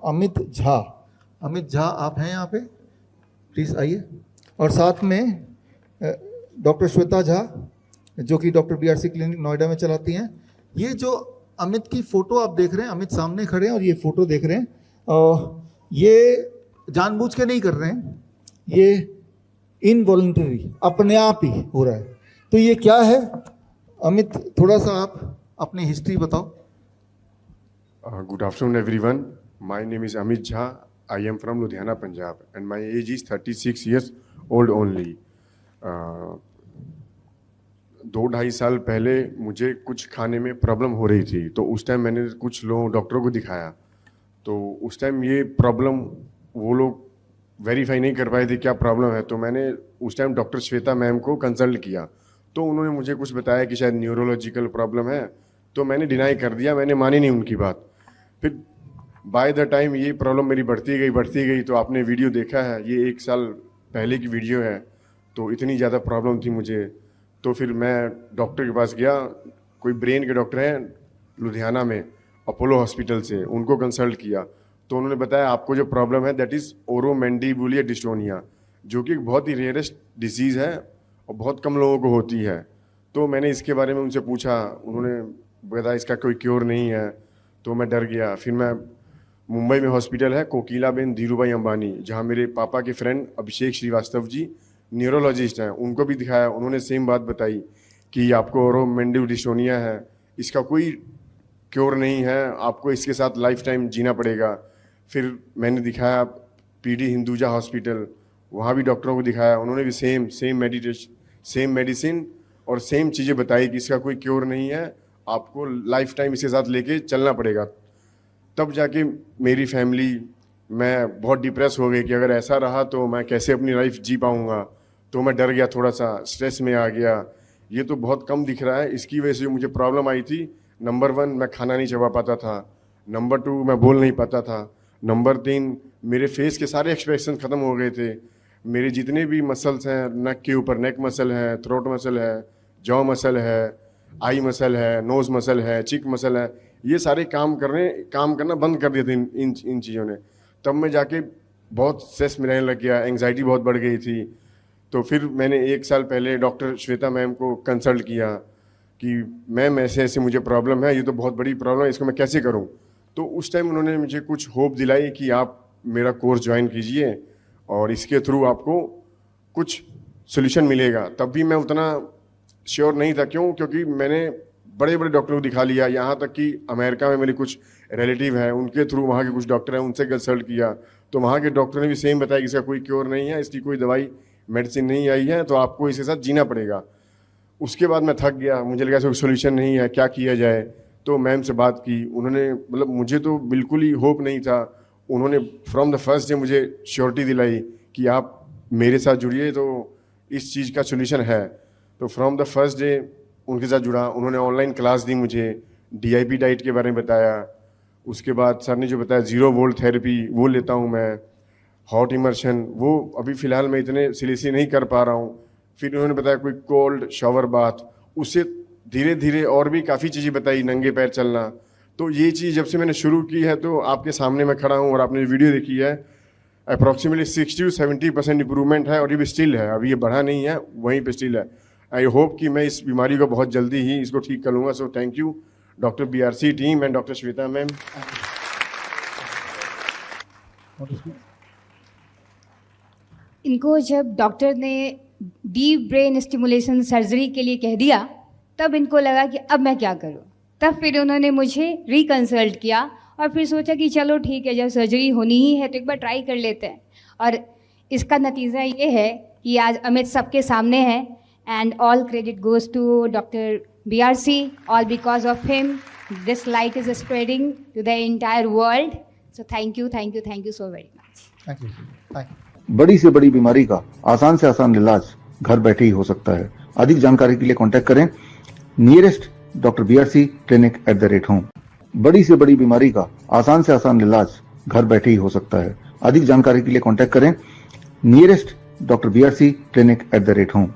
अमित झा। अमित झा आप हैं यहाँ पे, प्लीज़ आइए। और साथ में डॉक्टर श्वेता झा जो कि डॉक्टर BRC क्लिनिक नोएडा में चलाती हैं। ये जो अमित की फ़ोटो आप देख रहे हैं, अमित सामने खड़े हैं और ये फ़ोटो देख रहे हैं, ये जानबूझ के नहीं कर रहे हैं, ये इनवॉलंटरी अपने आप ही हो रहा है। तो ये क्या है अमित, थोड़ा सा आप अपनी हिस्ट्री बताओ। Good afternoon everyone. My name is Amit Jha. I am from Ludhiana, Punjab and my age is 36 years old only. 2-2.5 साल पहले मुझे कुछ खाने में प्रॉब्लम हो रही थी, तो उस टाइम मैंने कुछ लोग डॉक्टरों को दिखाया। तो उस टाइम ये प्रॉब्लम वो लोग वेरीफाई नहीं कर पाए थे क्या प्रॉब्लम है। तो मैंने उस टाइम डॉक्टर श्वेता मैम को कंसल्ट किया, तो उन्होंने मुझे कुछ बताया कि शायद न्यूरोलॉजिकल प्रॉब्लम है। तो मैंने डिनाई कर दिया, मैंने मानी नहीं उनकी बात। फिर बाय द टाइम ये प्रॉब्लम मेरी बढ़ती गई। तो आपने वीडियो देखा है, ये 1 साल पहले की वीडियो है। तो इतनी ज़्यादा प्रॉब्लम थी मुझे, तो फिर मैं डॉक्टर के पास गया। कोई ब्रेन के डॉक्टर हैं लुधियाना में, अपोलो हॉस्पिटल से, उनको कंसल्ट किया। तो उन्होंने बताया आपको जो प्रॉब्लम है दैट इज़ ओरोमैंडिबुलर डिस्टोनिया, जो कि एक बहुत ही रेयरेस्ट डिसीज़ है और बहुत कम लोगों को होती है। तो मैंने इसके बारे में उनसे पूछा, उन्होंने बताया इसका कोई क्योर नहीं है। तो मैं डर गया। फिर मैं मुंबई में हॉस्पिटल है कोकिलाबेन धीरूभाई अंबानी, जहाँ मेरे पापा के फ्रेंड अभिषेक श्रीवास्तव जी न्यूरोलॉजिस्ट हैं, उनको भी दिखाया। उन्होंने सेम बात बताई कि आपको ओरोमैंडिबुलर डिस्टोनिया है, इसका कोई क्योर नहीं है, आपको इसके साथ लाइफ टाइम जीना पड़ेगा। फिर मैंने दिखाया PD हिंदुजा हॉस्पिटल, वहाँ भी डॉक्टरों को दिखाया। उन्होंने भी सेम मेडिसिन और सेम चीज़ें बताई कि इसका कोई क्योर नहीं है, आपको लाइफ टाइम इसके साथ लेके चलना पड़ेगा। तब जाके मेरी फैमिली, मैं बहुत डिप्रेस हो गई कि अगर ऐसा रहा तो मैं कैसे अपनी लाइफ जी पाऊँगा। तो मैं डर गया, थोड़ा सा स्ट्रेस में आ गया। ये तो बहुत कम दिख रहा है, इसकी वजह से जो मुझे प्रॉब्लम आई थी, नंबर 1 मैं खाना नहीं चबा पाता था, नंबर 2 मैं बोल नहीं पाता था, नंबर 3 मेरे फेस के सारे एक्सप्रेशन ख़त्म हो गए थे। मेरे जितने भी मसल्स हैं नेक के ऊपर, नेक मसल है, थ्रोट मसल है, जॉ मसल है, आई मसल है, नोज़ मसल है, चिक मसल है, ये सारे काम करना बंद कर दिए थे इन चीज़ों ने। तब मैं जाके बहुत स्ट्रेस में रहने लग गया, एंग्जाइटी बहुत बढ़ गई थी। तो फिर मैंने 1 साल पहले डॉक्टर श्वेता मैम को कंसल्ट किया कि मैम ऐसे मुझे प्रॉब्लम है, ये तो बहुत बड़ी प्रॉब्लम है, इसको मैं कैसे करूं। तो उस टाइम उन्होंने मुझे कुछ होप दिलाई कि आप मेरा कोर्स ज्वाइन कीजिए और इसके थ्रू आपको कुछ सोल्यूशन मिलेगा। तब भी मैं उतना श्योर नहीं था, क्योंकि मैंने बड़े बड़े डॉक्टरों को दिखा लिया, यहाँ तक कि अमेरिका में मेरे कुछ रिलेटिव हैं, उनके थ्रू वहाँ के कुछ डॉक्टर हैं, उनसे कंसल्ट किया। तो वहाँ के डॉक्टर ने भी सेम बताया कि इसका कोई क्योर नहीं है, इसकी कोई दवाई मेडिसिन नहीं आई है, तो आपको इसके साथ जीना पड़ेगा। उसके बाद मैं थक गया, मुझे लगा कोई सोल्यूशन नहीं है, क्या किया जाए। तो मैम से बात की, उन्होंने मतलब मुझे तो बिल्कुल ही होप नहीं था, उन्होंने फ्रॉम द फर्स्ट डे मुझे श्योरिटी दिलाई कि आप मेरे साथ जुड़िए तो इस चीज़ का सोल्यूशन है। तो फ्रॉम द फर्स्ट डे उनके साथ जुड़ा। उन्होंने ऑनलाइन क्लास दी मुझे, DIP डाइट के बारे में बताया। उसके बाद सर ने जो बताया 0 वोल्ट थेरेपी वो लेता हूँ मैं, हॉट इमर्शन वो अभी फ़िलहाल मैं इतने सीरियसली नहीं कर पा रहा हूँ। फिर उन्होंने बताया कोई कोल्ड शावर बाथ, उससे धीरे धीरे और भी काफ़ी चीज़ें बताई, नंगे पैर चलना। तो ये चीज़ जब से मैंने शुरू की है, तो आपके सामने मैं खड़ा हूँ और आपने वीडियो देखी है, अप्रॉक्सीमेटली 60 से 70% इंप्रूवमेंट है और ये भी स्टिल है, अभी ये बढ़ा नहीं है, वहीं पे स्टिल है। आई होप कि मैं इस बीमारी को बहुत जल्दी ही इसको ठीक कर लूँगा। सो thank you doctor BRC team and doctor Shweta ma'am. इनको जब डॉक्टर ने डीप ब्रेन स्टिमुलेशन सर्जरी के लिए कह दिया, तब इनको लगा कि अब मैं क्या करूं। तब फिर उन्होंने मुझे रिकंसल्ट किया और फिर सोचा कि चलो ठीक है, जब सर्जरी होनी ही है तो एक बार ट्राई कर लेते हैं। और इसका नतीजा ये है कि आज अमित सबके सामने है। And all credit goes to doctor BRC, all because of him this light is spreading to the entire world. So thank you so very much. Thank you. बड़ी से बड़ी बीमारी का आसान से आसान इलाज घर बैठे ही हो सकता है। अधिक जानकारी के लिए कांटेक्ट करें nearest doctor BRC clinic @home। बड़ी से बड़ी बीमारी का आसान से आसान इलाज घर बैठे ही हो सकता है। अधिक जानकारी के लिए कांटेक्ट करें nearest doctor BRC clinic @home।